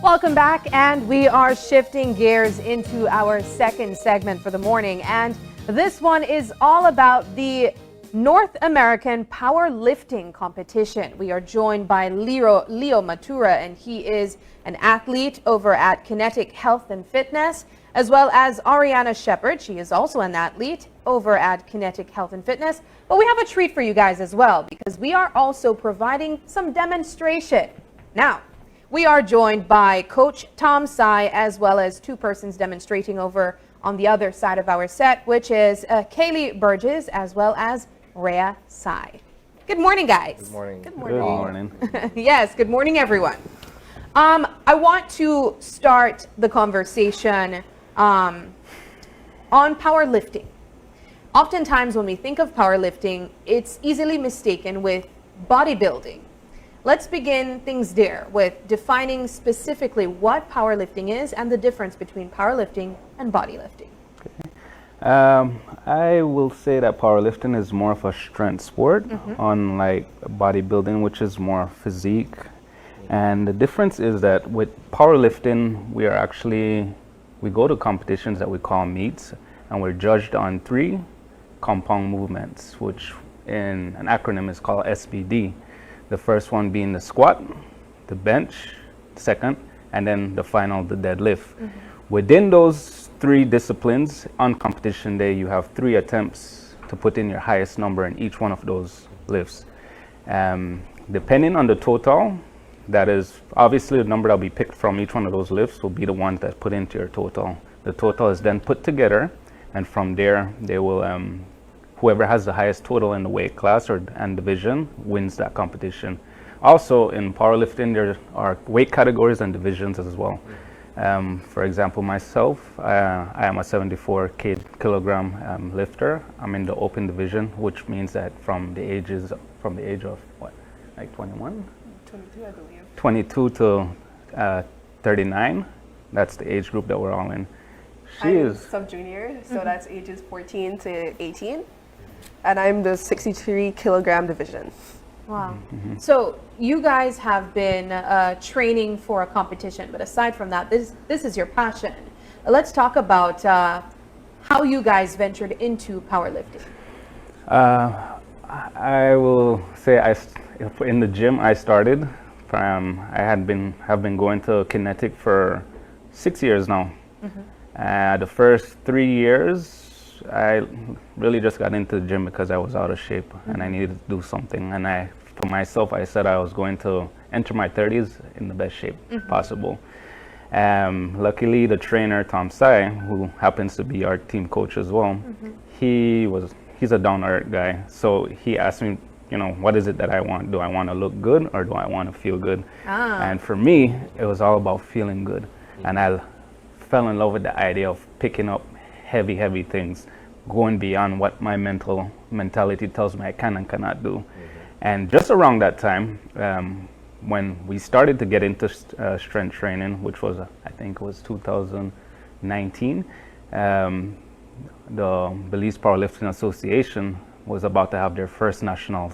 Welcome back, and we are shifting gears into our second segment for the morning, and this one is all about the North American Powerlifting Competition. We are joined by Leo Matura, and he is an athlete over at Kinetic Health and Fitness, as well as Ariana Shepard. She is also an athlete over at Kinetic Health and Fitness. But we have a treat for you guys as well, because we are also providing some demonstration. Now, we are joined by Coach Tom Tsai, as well as two persons demonstrating over on the other side of our set, which is Kaylee Burgess, as well as Rhea Tsai. Good morning, guys. Good morning. Good morning. Good morning. Yes, good morning, everyone. I want to start the conversation on powerlifting. Oftentimes when we think of powerlifting, it's easily mistaken with bodybuilding. Let's begin things there with defining specifically what powerlifting is and the difference between powerlifting and bodylifting. I will say that powerlifting is more of a strength sport, unlike bodybuilding, which is more physique. And the difference is that with powerlifting, we go to competitions that we call meets, and we're judged on 3 compound movements, which in an acronym is called SBD. The first one being the squat, the bench, second, and then the final, the deadlift. Within those 3 disciplines, on competition day, you have 3 attempts to put in your highest number in each one of those lifts. Depending on the total, that is obviously the number that will be picked from each one of those lifts will be the one that's put into your total. The total is then put together, and from there, they will whoever has the highest total in the weight class and division wins that competition. Also, in powerlifting, there are weight categories and divisions as well. For example, myself, I am a 74 kilogram lifter. I'm in the open division, which means that from the age of what, like 21? 22, I believe. 22 to 39. That's the age group that we're all in. I'm sub-junior, so that's ages 14 to 18. And I'm the 63 kilogram division. Wow. So you guys have been training for a competition, but aside from that, this is your passion. Let's talk about how you guys ventured into powerlifting. I will say in the gym I started. I have been going to Kinetic for 6 years now. The first 3 years, I really just got into the gym because I was out of shape and I needed to do something. And for myself, I said I was going to enter my 30s in the best shape possible. Luckily, the trainer, Tom Tsai, who happens to be our team coach as well, he's a down-to-earth guy. So he asked me, what is it that I want? Do I want to look good or do I want to feel good? And for me, it was all about feeling good. And I fell in love with the idea of picking up heavy things, going beyond what my mentality tells me I can and cannot do. And just around that time, when we started to get into strength training, which was, I think it was 2019, the Belize Powerlifting Association was about to have their first national,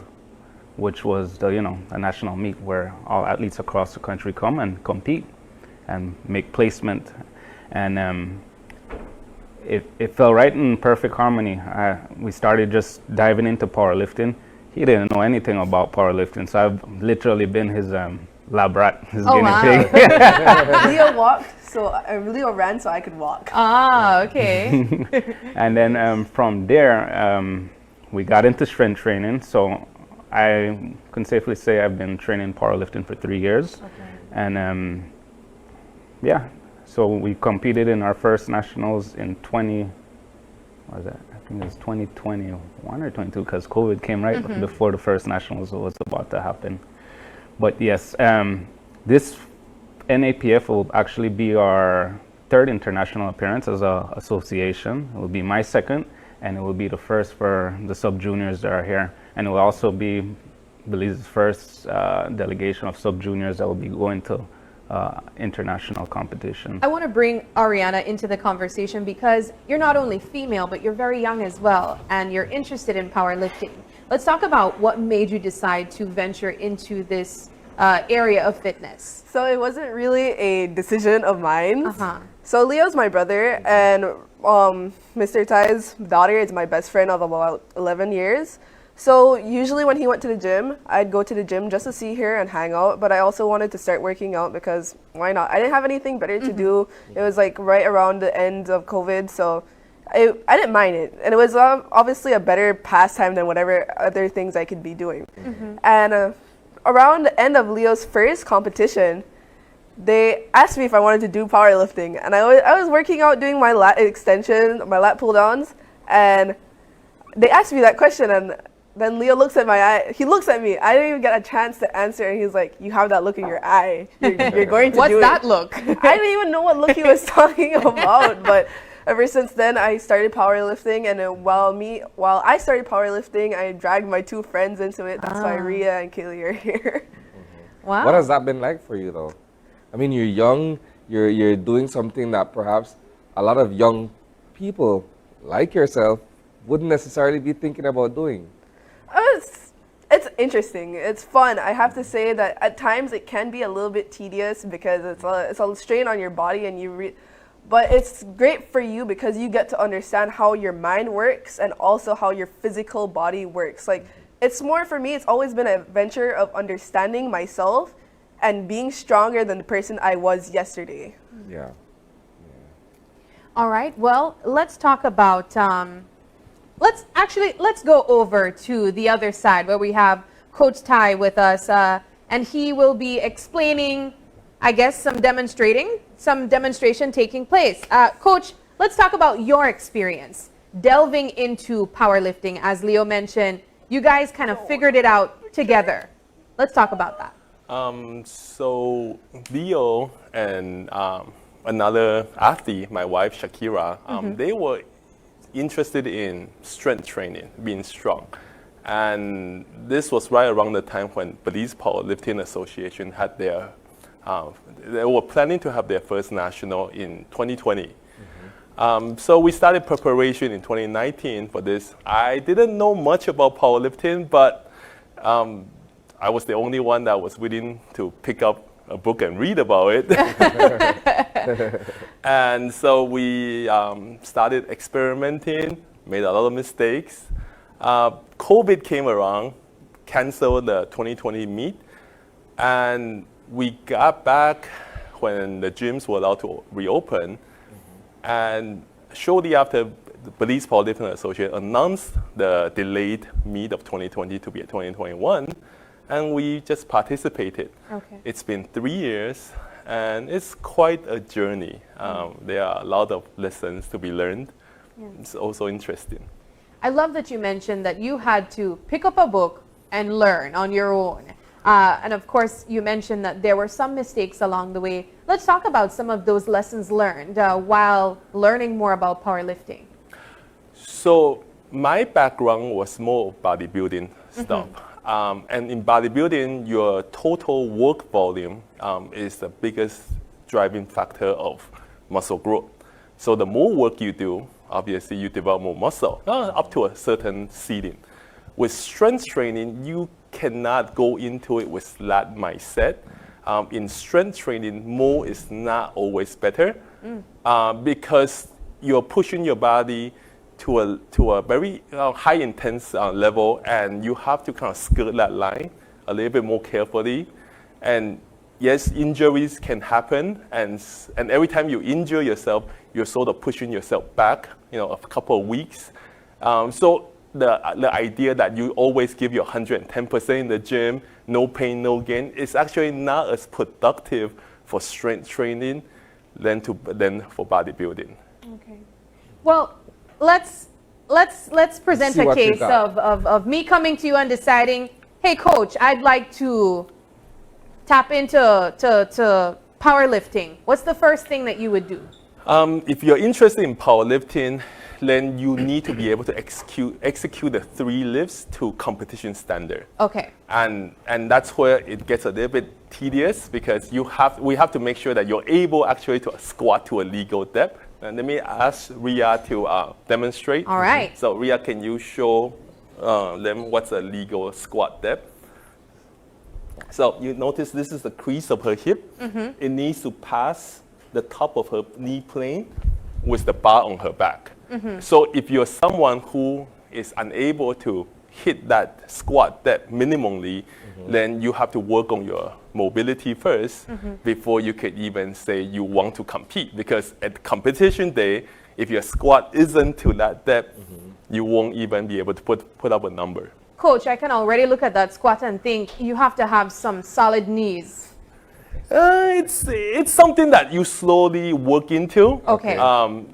which was a national meet where all athletes across the country come and compete and make placement. And it fell right in perfect harmony. We started just diving into powerlifting. He didn't know anything about powerlifting, so I've literally been his lab rat, his guinea pig. Leo ran so I could walk. Okay. And then from there, we got into strength training. So I can safely say I've been training powerlifting for 3 years. And so we competed in our first nationals in 2021 or 22, because COVID came right before the first nationals was about to happen. But yes, this NAPF will actually be our 3rd international appearance as an association. It will be my 2nd, and it will be the first for the sub-juniors that are here. And it will also be Belize's first delegation of sub-juniors that will be going to international competition. I want to bring Ariana into the conversation because you're not only female, but you're very young as well, and you're interested in powerlifting. Let's talk about what made you decide to venture into this area of fitness? So it wasn't really a decision of mine. Uh-huh. So Leo's my brother, and Mr. Ty's daughter is my best friend of about 11 years. So usually when he went to the gym, I'd go to the gym just to see her and hang out. But I also wanted to start working out because why not? I didn't have anything better to do. It was like right around the end of COVID, so I didn't mind it. And it was obviously a better pastime than whatever other things I could be doing. And around the end of Leo's first competition, they asked me if I wanted to do powerlifting. And I was working out doing my lat extension, my lat pull downs, and they asked me that question, and then Leo looks at my eye. He looks at me. I didn't even get a chance to answer, and he's like, "You have that look in your eye. You're going to What's do it." that look? I didn't even know what look he was talking about. But ever since then, I started powerlifting, and while I started powerlifting, I dragged my two friends into it. That's why Rhea and Kaylee are here. Wow. What has that been like for you, though? I mean, you're young. You're doing something that perhaps a lot of young people like yourself wouldn't necessarily be thinking about doing. It's interesting. It's fun. I have to say that at times it can be a little bit tedious because it's a strain on your body, and but it's great for you because you get to understand how your mind works and also how your physical body works. Like, it's more for me, it's always been an adventure of understanding myself and being stronger than the person I was yesterday. Yeah. All right. Well, let's talk about. Let's go over to the other side where we have Coach Ty with us, and he will be explaining, I guess, some demonstration taking place. Coach, let's talk about your experience delving into powerlifting. As Leo mentioned, you guys kind of figured it out together. Let's talk about that. So Leo and another athlete, my wife Shakira, they were interested in strength training, being strong. And this was right around the time when Belize Powerlifting Association had their, they were planning to have their first national in 2020. So we started preparation in 2019 for this. I didn't know much about powerlifting, but I was the only one that was willing to pick up a book and read about it. And so we started experimenting, made a lot of mistakes. COVID came around, canceled the 2020 meet, and we got back when the gyms were allowed to reopen. And shortly after, the Belize Powerlifting Association announced the delayed meet of 2020 to be at 2021. And we just participated. Okay. It's been 3 years, and it's quite a journey. There are a lot of lessons to be learned. Yeah. It's also interesting. I love that you mentioned that you had to pick up a book and learn on your own. And of course, you mentioned that there were some mistakes along the way. Let's talk about some of those lessons learned while learning more about powerlifting. So my background was more bodybuilding stuff. And in bodybuilding, your total work volume is the biggest driving factor of muscle growth. So the more work you do, obviously you develop more muscle, up to a certain ceiling. With strength training, you cannot go into it with that mindset. In strength training, more is not always better because you're pushing your body to a very high intense level, and you have to kind of skirt that line a little bit more carefully. And yes, injuries can happen, and every time you injure yourself, you're sort of pushing yourself back, a couple of weeks. So the idea that you always give your 110% in the gym, no pain, no gain, is actually not as productive for strength training than for bodybuilding. Okay. Well, let's present a case of me coming to you and deciding, hey coach, I'd like to tap into powerlifting. What's the first thing that you would do? If you're interested in powerlifting, then you need to be able to execute the 3 lifts to competition standard. Okay. And that's where it gets a little bit tedious because we have to make sure that you're able actually to squat to a legal depth. And let me ask Rhea to demonstrate. All right. So Rhea, can you show them what's a legal squat depth? So you notice this is the crease of her hip. It needs to pass the top of her knee plane with the bar on her back. So if you're someone who is unable to hit that squat depth minimally, then you have to work on your mobility first before you could even say you want to compete. Because at competition day, if your squat isn't to that depth, you won't even be able to put up a number. Coach, I can already look at that squat and think you have to have some solid knees. It's something that you slowly work into. Okay.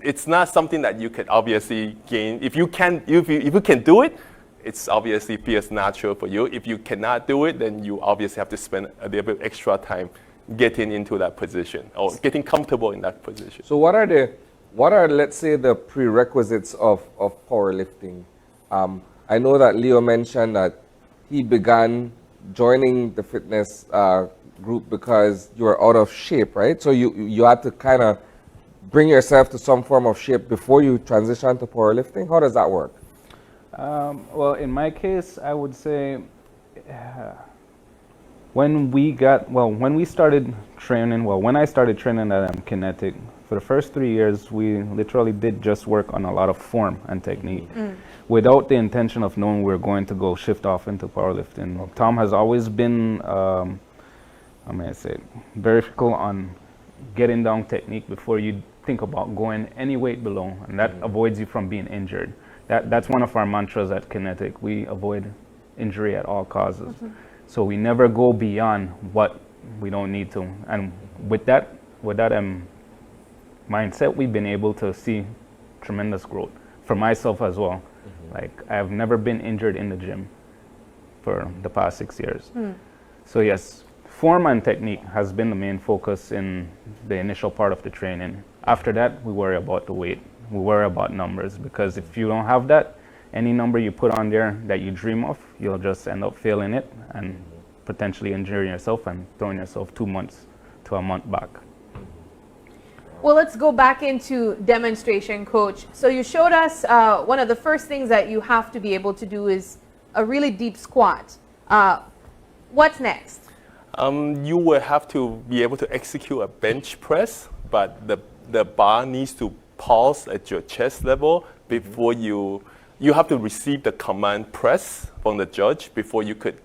It's not something that you can obviously gain. If you can do it, it's obviously feels natural for you. If you cannot do it, then you obviously have to spend a little bit extra time getting into that position or getting comfortable in that position. So what are let's say the prerequisites of powerlifting? I know that Leo mentioned that he began joining the fitness group because you were out of shape, right? So you had to kind of bring yourself to some form of shape before you transition to powerlifting. How does that work? Well, in my case, I would say when I started training at Kinetic, for the first 3 years, we literally did just work on a lot of form and technique without the intention of knowing we were going to go shift off into powerlifting. Tom has always been, very fickle on getting down technique before you think about going any weight below, and that avoids you from being injured. That's one of our mantras at Kinetic. We avoid injury at all causes. So we never go beyond what we don't need to. And with that mindset, we've been able to see tremendous growth for myself as well. Like, I've never been injured in the gym for the past 6 years. So yes, form and technique has been the main focus in the initial part of the training. After that, we worry about the weight. We worry about numbers, because if you don't have that, any number you put on there that you dream of, you'll just end up failing it and potentially injuring yourself and throwing yourself 2 months to a month back. Well, let's go back into demonstration, Coach. So you showed us one of the first things that you have to be able to do is a really deep squat. What's next? You will have to be able to execute a bench press, but the bar needs to pulse at your chest level before you have to receive the command press from the judge before you could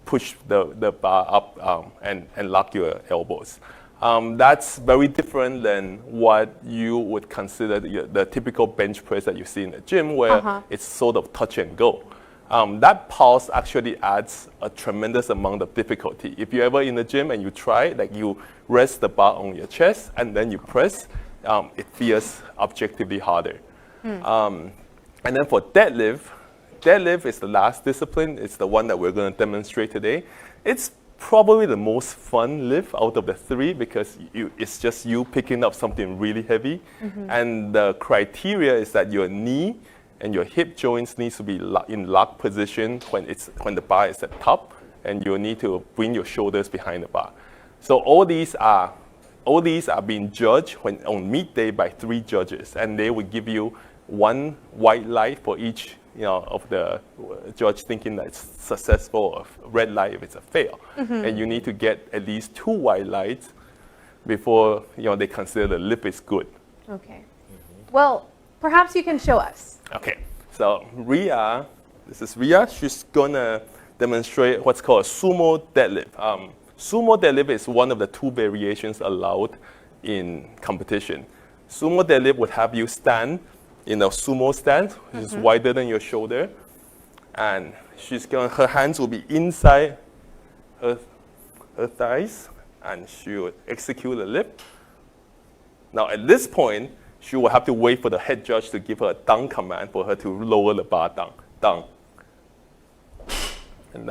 push the bar up and lock your elbows. That's very different than what you would consider the typical bench press that you see in the gym, where it's sort of touch and go. That pulse actually adds a tremendous amount of difficulty. If you're ever in the gym and you try, like you rest the bar on your chest and then you press, it feels objectively harder. And then for deadlift is the last discipline. It's the one that we're going to demonstrate today. It's probably the most fun lift out of the three, because it's just you picking up something really heavy. And the criteria is that your knee and your hip joints needs to be in lock position when the bar is at top, and you need to bring your shoulders behind the bar. So all these are being judged on meet day by 3 judges, and they will give you 1 white light for each of the judge thinking that it's successful, or red light if it's a fail. And you need to get at least 2 white lights before they consider the lift is good. Okay. Well, perhaps you can show us. Okay, so Ria, this is Ria. She's gonna demonstrate what's called a sumo deadlift. Sumo deadlift is one of the 2 variations allowed in competition. Sumo deadlift would have you stand in a sumo stance, which is wider than your shoulder, and her hands will be inside her thighs, and she will execute the lift. Now at this point, she will have to wait for the head judge to give her a down command for her to lower the bar down. And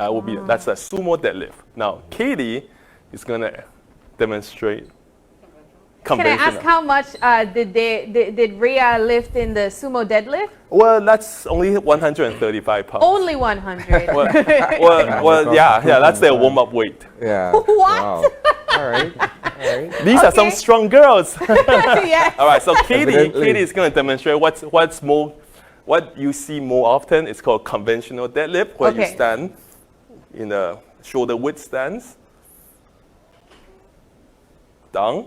that's a sumo deadlift. Now Katie is gonna demonstrate conventional. Can I ask how much did Rhea lift in the sumo deadlift? Well, that's only 135 pounds. Only 100. well, yeah, that's their warm-up weight. Yeah. What? Wow. All right. These are some strong girls. Yes. All right, so Katie Evidently. is going to demonstrate what you see more often. It's called conventional deadlift, where you Okay. stand in a shoulder width stance, down.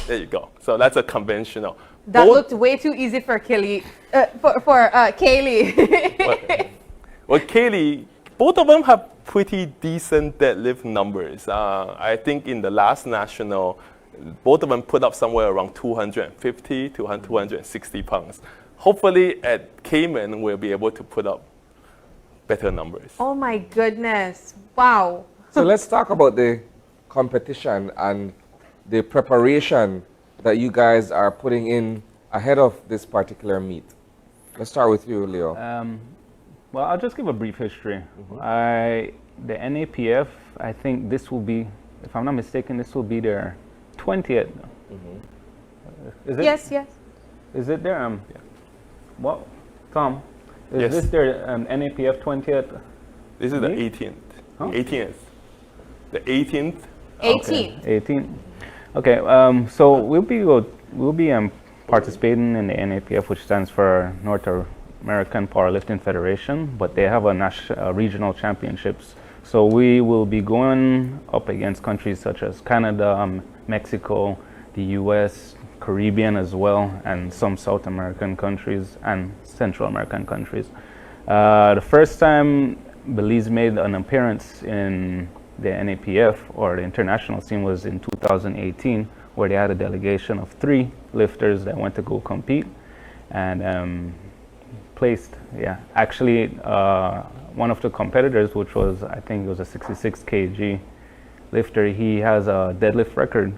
There you go. So that's a conventional. That Both- looked way too easy for Kelly, for Kaylee. Well, Kaylee, both of them have pretty decent deadlift numbers. I think in the last national, both of them put up somewhere around 250 to 260 pounds. Hopefully at Cayman, we'll be able to put up better numbers. Oh my goodness. Wow. So let's talk about the competition and the preparation that you guys are putting in ahead of this particular meet. Let's start with you, Leo. Well, I'll just give a brief history. The NAPF, I think this will be, if I'm not mistaken, this will be their 20th. Is it? Yes, yes. Is it their, Yeah. well, Tom, is Yes. this their NAPF 20th? This is the Me? 18th. Huh? 18th. The 18th. 18. 18. Okay, so we'll be participating in the NAPF, which stands for North American Powerlifting Federation, but they have a regional championships. So we will be going up against countries such as Canada, Mexico, the US, Caribbean as well, and some South American countries and Central American countries. The first time Belize made an appearance in the NAPF or the international scene was in 2018, where they had a delegation of 3 lifters that went to go compete and placed. Yeah, actually, one of the competitors, which was, I think it was a 66 kg lifter, he has a deadlift record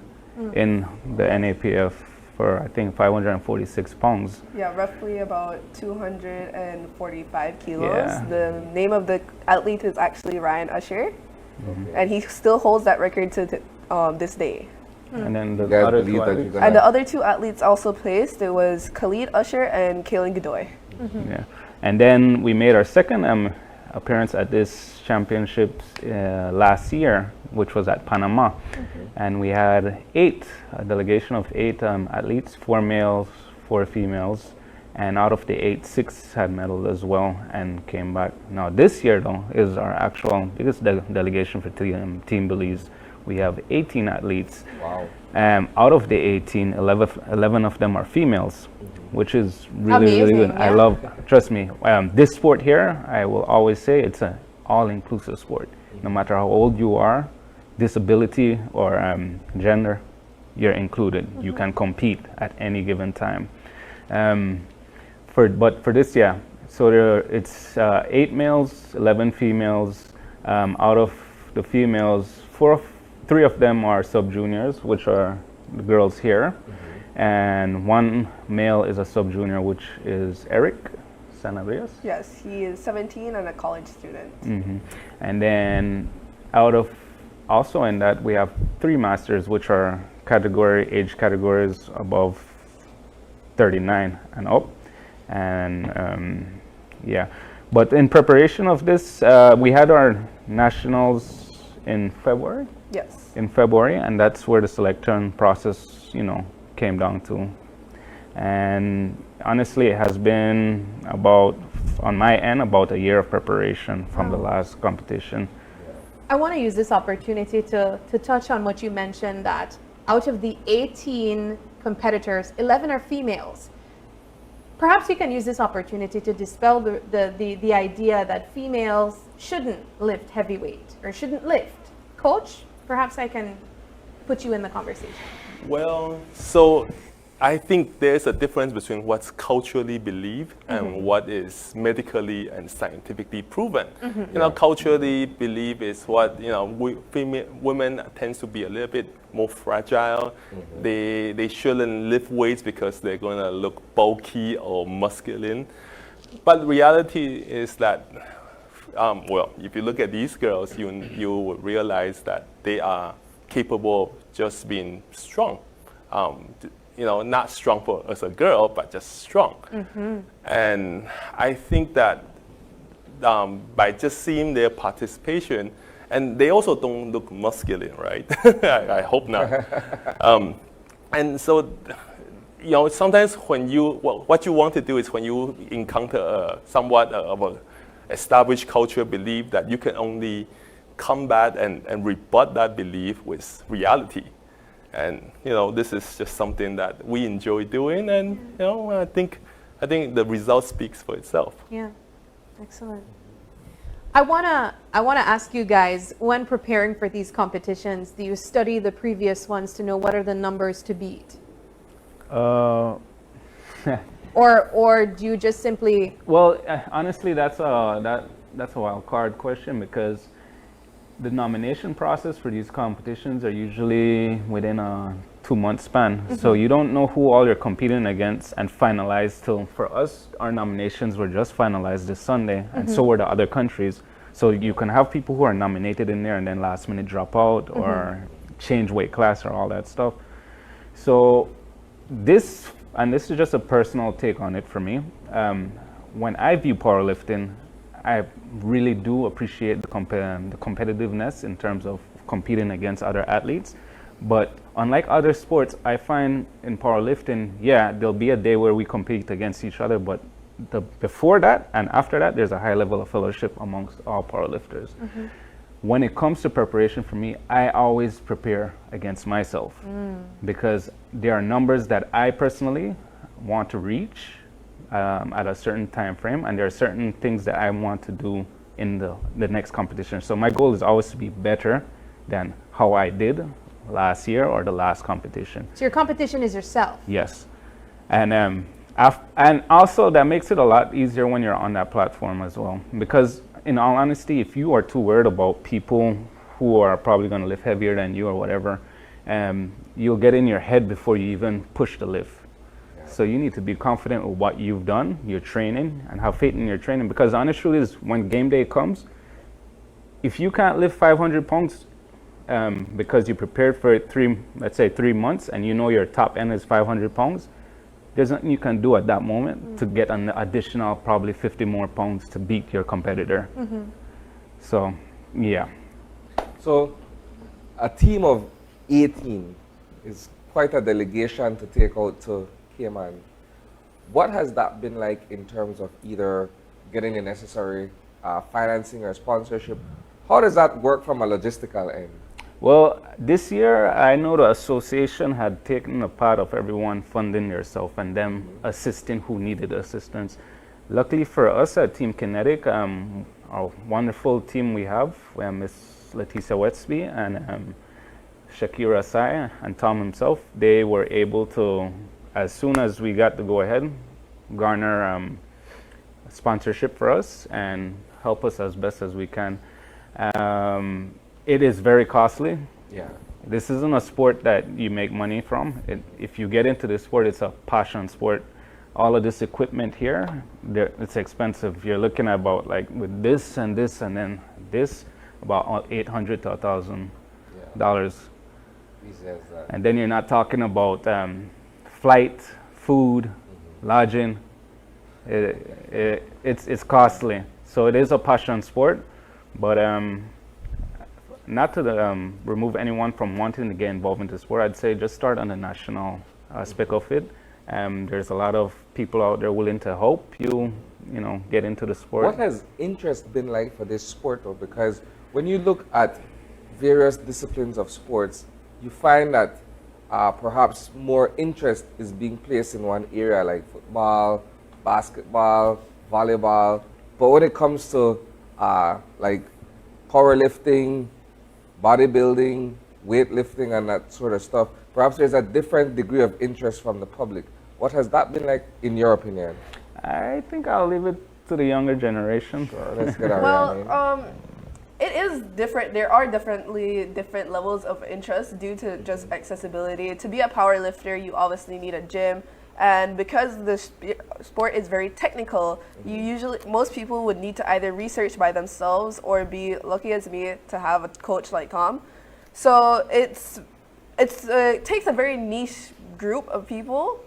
in the NAPF for, I think, 546 pounds. Yeah, roughly about 245 kilos. Yeah. The name of the athlete is actually Ryan Usher, and he still holds that record to this day. And then the You guys other believe two that athletes- you're gonna- And the other 2 athletes also placed. It was Khalid Usher and Kaylin Godoy. Yeah, and then we made our second appearance at this championships last year, which was at Panama, and we had a delegation of 8 athletes, 4 males, 4 females, and out of the 8, 6 had medaled as well and came back. Now this year though is our actual biggest delegation for Team Belize. We have 18 athletes. Wow. Out of the 18, 11 of them are females, which is really, really good. Amazing, I yeah. love, trust me, this sport here, I will always say it's an all-inclusive sport. No matter how old you are, disability or gender, you're included. You can compete at any given time. But for this, yeah, so it's 8 males, 11 females. Out of the females, 3 of them are sub-juniors, which are the girls here, and 1 male is a sub-junior, which is Eric Sanabrías. Yes, he is 17 and a college student. And then also in that, we have 3 masters, which are age categories above 39 and up. And yeah, but in preparation of this, we had our nationals in February. Yes. In February, and that's where the selection process, came down to. And honestly, it has been on my end, about a year of preparation from the last competition. I want to use this opportunity to touch on what you mentioned, that out of the 18 competitors, 11 are females. Perhaps you can use this opportunity to dispel the idea that females shouldn't lift heavyweight or shouldn't lift. Coach, perhaps I can put you in the conversation. Well, so I think there's a difference between what's culturally believed and what is medically and scientifically proven. Culturally believed is what, women tend to be a little bit more fragile. They shouldn't lift weights because they're going to look bulky or masculine. But reality is that, if you look at these girls, you will realize that they are capable of just being strong. Not strong as a girl, but just strong. And I think that by just seeing their participation, and they also don't look masculine, right? I hope not. And so, sometimes when what you want to do is when you encounter somewhat of a established culture belief that you can only combat and rebut that belief with reality. And this is just something that we enjoy doing, and I think the result speaks for itself. Yeah, excellent. I wanna ask you guys, when preparing for these competitions, do you study the previous ones to know what are the numbers to beat? Or do you just simply? Well, honestly, that's a wild card question, because the nomination process for these competitions are usually within a 2-month span. So you don't know who all you're competing against and finalized till, for us, our nominations were just finalized this Sunday, and so were the other countries. So you can have people who are nominated in there and then last minute drop out or change weight class or all that stuff. So this is just a personal take on it for me. When I view powerlifting, I really do appreciate the competitiveness in terms of competing against other athletes. But unlike other sports, I find in powerlifting, there'll be a day where we compete against each other, but before that and after that, there's a high level of fellowship amongst all powerlifters. When it comes to preparation for me, I always prepare against myself, because there are numbers that I personally want to reach at a certain time frame, and there are certain things that I want to do in the next competition. So my goal is always to be better than how I did last year or the last competition. So your competition is yourself. Yes, and also that makes it a lot easier when you're on that platform as well, because in all honesty, if you are too worried about people who are probably going to lift heavier than you or whatever, you'll get in your head before you even push the lift. So you need to be confident with what you've done, your training, and have faith in your training, because the honest truth is, when game day comes, if you can't lift 500 pounds because you prepared for it 3 months, and you know your top end is 500 pounds, there's nothing you can do at that moment to get an additional probably 50 more pounds to beat your competitor. So, yeah. So a team of 18 is quite a delegation to take out to Cayman. What has that been like in terms of either getting the necessary financing or sponsorship? How does that work from a logistical end? Well, this year, I know the association had taken a part of everyone funding themselves and them assisting who needed assistance. Luckily for us at Team Kinetic, a wonderful team we have, Miss Leticia Wetsby and Shakira Sai and Tom himself, they were able to, as soon as we got to go ahead, garner sponsorship for us and help us as best as we can. It is very costly. Yeah. This isn't a sport that you make money from. If you get into this sport, it's a passion sport. All of this equipment here, it's expensive. You're looking at about, like, with this and this and then this, about $800 to $1,000. And then you're not talking about flight, food, lodging. It's costly. So it is a passion sport, but not to remove anyone from wanting to get involved in the sport. I'd say just start on the national aspect of it. There's a lot of people out there willing to help you, get into the sport. What has interest been like for this sport, though? Because when you look at various disciplines of sports, you find that perhaps more interest is being placed in one area, like football, basketball, volleyball. But when it comes to like powerlifting, bodybuilding, weightlifting, and that sort of stuff, perhaps there's a different degree of interest from the public. What has that been like, in your opinion? I think I'll leave it to the younger generation. Sure, let's get our Well, it is different. There are definitely different levels of interest due to just accessibility. To be a power lifter, you obviously need a gym. And because the sport is very technical, most people would need to either research by themselves or be lucky as me to have a coach like Tom. So it takes a very niche group of people.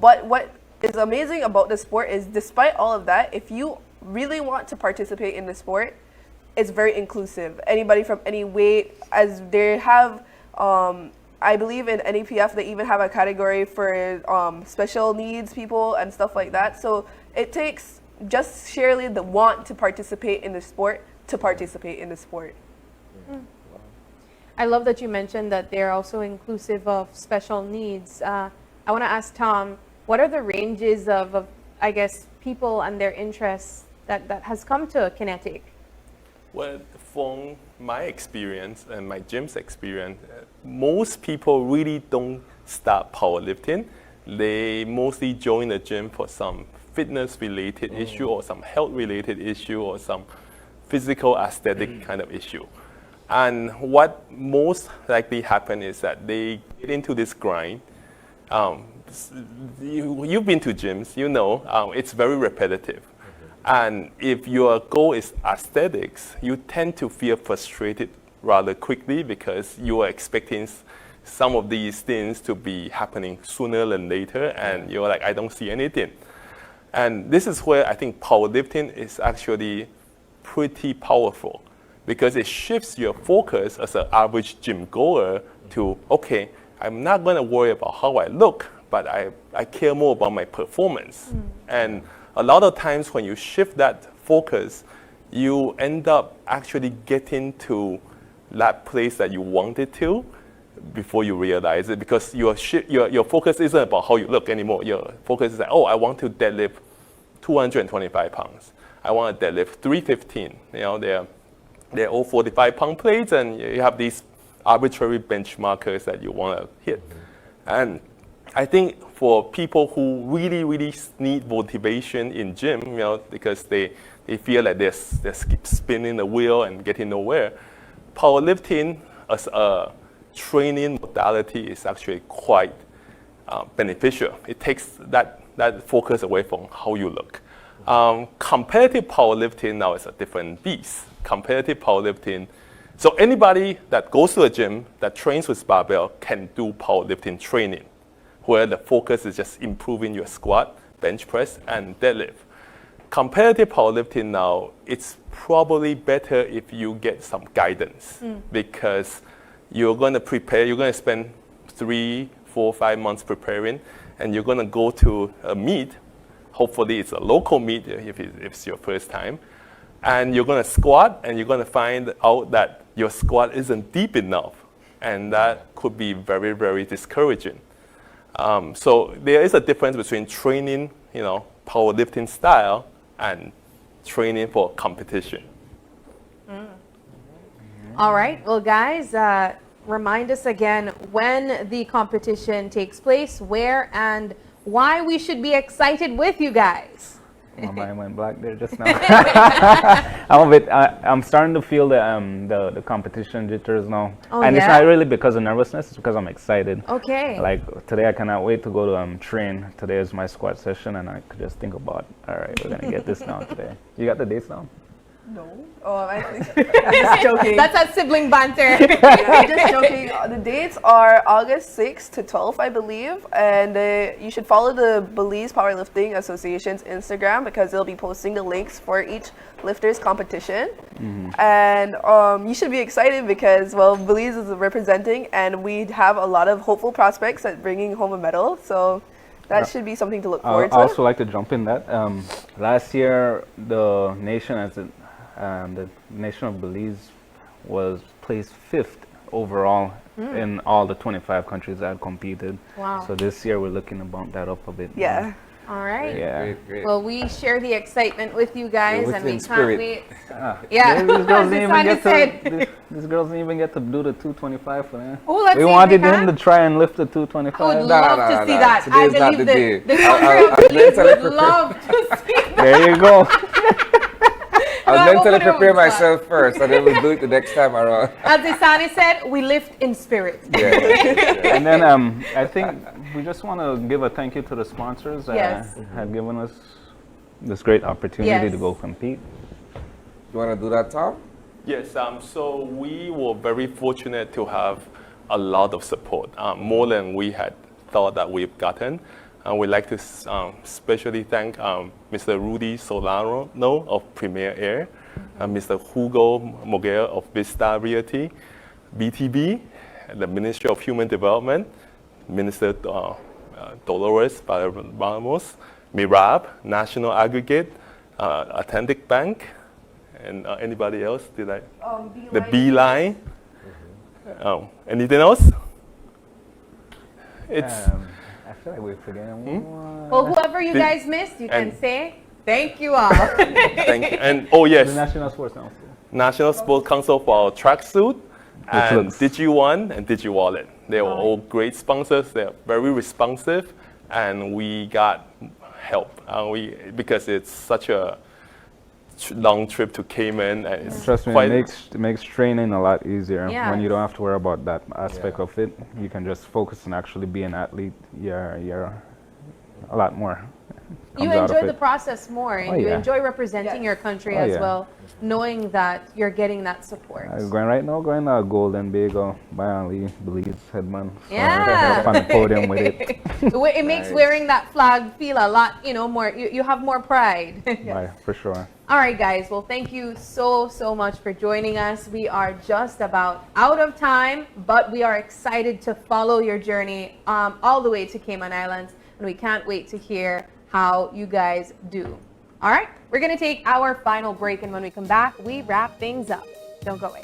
But what is amazing about the sport is, despite all of that, if you really want to participate in the sport, it's very inclusive. Anybody from any weight, as they have, I believe in NAPF, they even have a category for special needs people and stuff like that. So it takes just sheerly the want to participate in the sport to participate in the sport. I love that you mentioned that they're also inclusive of special needs. I want to ask Tom, what are the ranges of, I guess, people and their interests that has come to Kinetic? Well, from my experience and my gym's experience, most people really don't start powerlifting. They mostly join the gym for some fitness-related issue or some health-related issue or some physical aesthetic kind of issue. And what most likely happen is that they get into this grind. You've been to gyms, you know, it's very repetitive. And if your goal is aesthetics, you tend to feel frustrated rather quickly because you are expecting some of these things to be happening sooner than later, and you're like, I don't see anything. And this is where I think powerlifting is actually pretty powerful, because it shifts your focus as an average gym goer to, okay, I'm not going to worry about how I look, but I care more about my performance. And a lot of times when you shift that focus, you end up actually getting to that place that you wanted to before you realize it, because your focus isn't about how you look anymore. Your focus is like, oh, I want to deadlift 225 pounds. I want to deadlift 315. You know, they're all 45-pound plates, and you have these arbitrary benchmarkers that you want to hit. And I think for people who really, really need motivation in gym, you know, because they feel like they're keep spinning the wheel and getting nowhere, powerlifting as a training modality is actually quite beneficial. It takes that focus away from how you look. Competitive powerlifting now is a different beast. Competitive powerlifting, so anybody that goes to a gym that trains with barbell can do powerlifting training, where the focus is just improving your squat, bench press, and deadlift. Competitive powerlifting now, it's probably better if you get some guidance, because you're going to prepare, you're going to spend 3, 4, 5 months preparing, and you're going to go to a meet. Hopefully it's a local meet if it's your first time. And you're going to squat, and you're going to find out that your squat isn't deep enough. And that could be very, very discouraging. So there is a difference between training, you know, powerlifting style and training for competition. All right. Well, guys, remind us again when the competition takes place, where and why we should be excited with you guys. My mind went black there just now. I'm starting to feel the competition jitters now. Oh, and yeah? It's not really because of nervousness, it's because I'm excited. Okay. Like today I cannot wait to go to train. Today is my squat session, and I could just think about, all right, we're gonna get this down today. You got the dates down? No. Oh, I'm just joking. That's a sibling banter. I'm just joking. The dates are August 6th to 12th, I believe. And you should follow the Belize Powerlifting Association's Instagram, because they'll be posting the links for each lifter's competition. And you should be excited because, well, Belize is representing, and we have a lot of hopeful prospects at bringing home a medal. So that should be something to look forward to. I also like to jump in that. Last year, the nation the nation of Belize was placed 5th overall in all the 25 countries that had competed. Wow. So this year we're looking to bump that up a bit. Yeah. All right. Yeah. Great. Well, we share the excitement with you guys, You're and we within can't spirit. wait. Yeah. These girls didn't even This get one to. These girls didn't even get to do the 225 for them. Oh, let's We see if wanted we them can. to try and lift the I would 225. love to see that. I Today's not believe the day. the country of Belize would love to see that. There you go. I was No, mentally we'll put it on prepare the spot. myself first, and then we'll do it the next time around. As Isani said, we lift in spirit. Yeah. And then I think we just want to give a thank you to the sponsors that Yes. have given us this great opportunity Yes. to go compete. You want to do that, Tom? Yes, so we were very fortunate to have a lot of support, more than we had thought that we've gotten. And we'd like to especially thank Mr. Rudy Solano of Premier Air, Mr. Hugo Moguel of Vista Realty, BTB, the Ministry of Human Development, Minister Dolores Ramos, Mirab, National Aggregate, Atlantic Bank, And anybody else? Did I? The Beeline. beeline. Oh, anything else? It's I feel like we're forgetting one. Well, whoever you The- guys missed, you can and- say thank you all. thank you. And oh The yes, National Sports Council. National Sports Council for our tracksuit and looks- DigiOne and DigiWallet. They were all great sponsors. They're very responsive, and we got help. Because it's such a long trip to Cayman, and it's Trust me, quite it makes training a lot easier Yeah. when you don't have to worry about that aspect of it. You can just focus on actually being an athlete. You're a lot more. You comes out of enjoy the it. process more, and Oh, you yeah. enjoy representing Yes. your country Oh, as yeah. well, knowing that you're getting that support. Going right now, going to Golden Bagel, Belize, Headman. So Yeah. up on the podium with it. It makes wearing that flag feel a lot, more, you have more pride. Right, for sure. All right, guys. Well, thank you so much for joining us. We are just about out of time, but we are excited to follow your journey all the way to Cayman Islands, and we can't wait to hear how you guys do. All right, we're going to take our final break, and when we come back, we wrap things up. Don't go away.